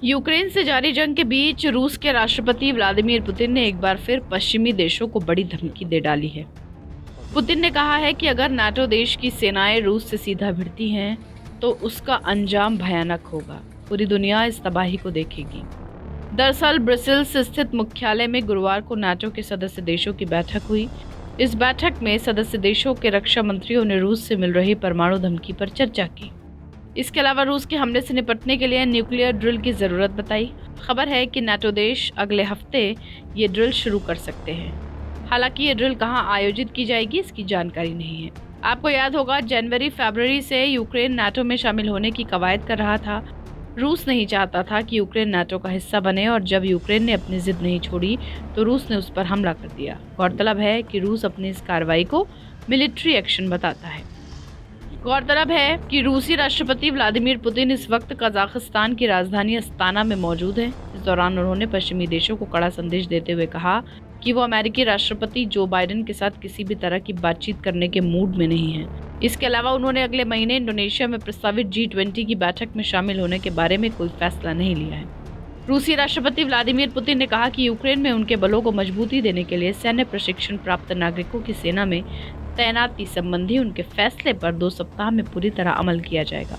Ukraine से जारी जंग के बीच रूस के राष्ट्रपति व्लादिमीर पुतिन ने एक बार फिर पश्चिमी देशों को बड़ी धमकी दे डाली है। पुतिन ने कहा है कि अगर नाटो देश की सेनाएं रूस से सीधा भिड़ती हैं तो उसका अंजाम भयानक होगा। पूरी दुनिया इस तबाही को देखेगी। दरअसल ब्रसेल्स स्थित मुख्यालय में गुरुवार को नाटो के सदस्य देशों की बैठक हुई। इस बैठक में सदस्य देशों के रक्षा मंत्रियों ने रूस से मिल रही परमाणु धमकी पर चर्चा की। इसके अलावा रूस के हमले से निपटने के लिए न्यूक्लियर ड्रिल की जरूरत बताई। खबर है कि नाटो देश अगले हफ्ते ये ड्रिल शुरू कर सकते हैं। हालांकि ये ड्रिल कहां आयोजित की जाएगी इसकी जानकारी नहीं है। आपको याद होगा जनवरी-फरवरी से यूक्रेन नाटो में शामिल होने की कवायद कर रहा था। रूस नहीं चाहता था कि यूक्रेन नाटो का हिस्सा बने और जब यूक्रेन ने अपनी जिद नहीं छोड़ी तो रूस ने उस पर हमला कर दिया। गौरतलब है कि रूस अपनी इस कार्रवाई को मिलिट्री एक्शन बताता है। गौरतलब है कि रूसी राष्ट्रपति व्लादिमीर पुतिन इस वक्त कजाकिस्तान की राजधानी अस्ताना में मौजूद हैं। इस दौरान उन्होंने पश्चिमी देशों को कड़ा संदेश देते हुए कहा कि वो अमेरिकी राष्ट्रपति जो बाइडेन के साथ किसी भी तरह की बातचीत करने के मूड में नहीं है। इसके अलावा उन्होंने अगले महीने इंडोनेशिया में प्रस्तावित G20 की बैठक में शामिल होने के बारे में कोई फैसला नहीं लिया है। रूसी राष्ट्रपति व्लादिमीर पुतिन ने कहा कि यूक्रेन में उनके बलों को मजबूती देने के लिए सैन्य प्रशिक्षण प्राप्त नागरिकों की सेना में तैनाती संबंधी उनके फैसले पर 2 सप्ताह में पूरी तरह अमल किया जाएगा।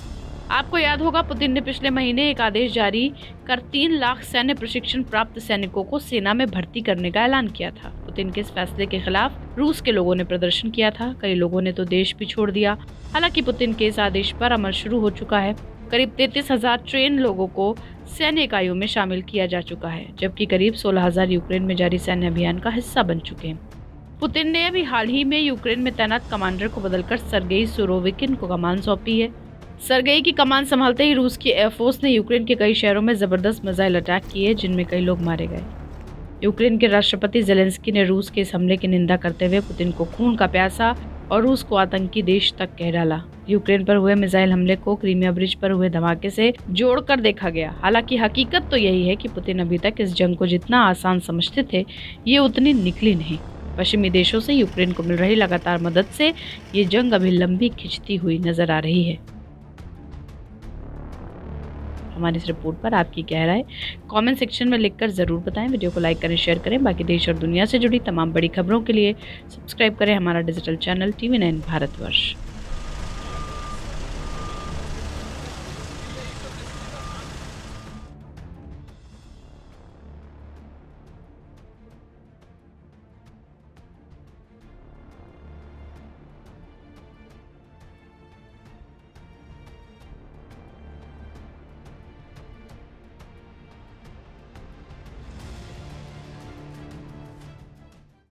आपको याद होगा पुतिन ने पिछले महीने एक आदेश जारी कर 3 लाख सैन्य प्रशिक्षण प्राप्त सैनिकों को सेना में भर्ती करने का ऐलान किया था। पुतिन के इस फैसले के खिलाफ रूस के लोगों ने प्रदर्शन किया था। कई लोगों ने तो देश भी छोड़ दिया। हालांकि पुतिन के इस आदेश पर अमल शुरू हो चुका है। करीब 33,000 ट्रेन लोगों को सैन्य इकाइयों में शामिल किया जा चुका है, जबकि करीब 16,000 यूक्रेन में जारी सैन्य अभियान का हिस्सा बन चुके हैं। पुतिन ने अभी हाल ही में यूक्रेन में तैनात कमांडर को बदलकर सर्गेई सुरोविकिन को कमान सौंपी है। सर्गेई की कमान संभालते ही रूस की एयरफोर्स ने यूक्रेन के कई शहरों में जबरदस्त मिसाइल अटैक किए, जिनमें कई लोग मारे गए। यूक्रेन के राष्ट्रपति जेलेंस्की ने रूस के इस हमले की निंदा करते हुए पुतिन को खून का प्यासा और रूस को आतंकी देश तक कह डाला। यूक्रेन पर हुए मिसाइल हमले को क्रीमिया ब्रिज पर हुए धमाके से जोड़कर देखा गया। हालांकि हकीकत तो यही है कि पुतिन अभी तक इस जंग को जितना आसान समझते थे, ये उतनी निकली नहीं। पश्चिमी देशों से यूक्रेन को मिल रही लगातार मदद से ये जंग अभी लंबी खिंचती हुई नजर आ रही है। हमारी इस रिपोर्ट पर आपकी क्या राय कमेंट सेक्शन में लिखकर जरूर बताएं। वीडियो को लाइक करें, शेयर करें। बाकी देश और दुनिया से जुड़ी तमाम बड़ी खबरों के लिए सब्सक्राइब करें हमारा डिजिटल चैनल TV9 भारतवर्ष।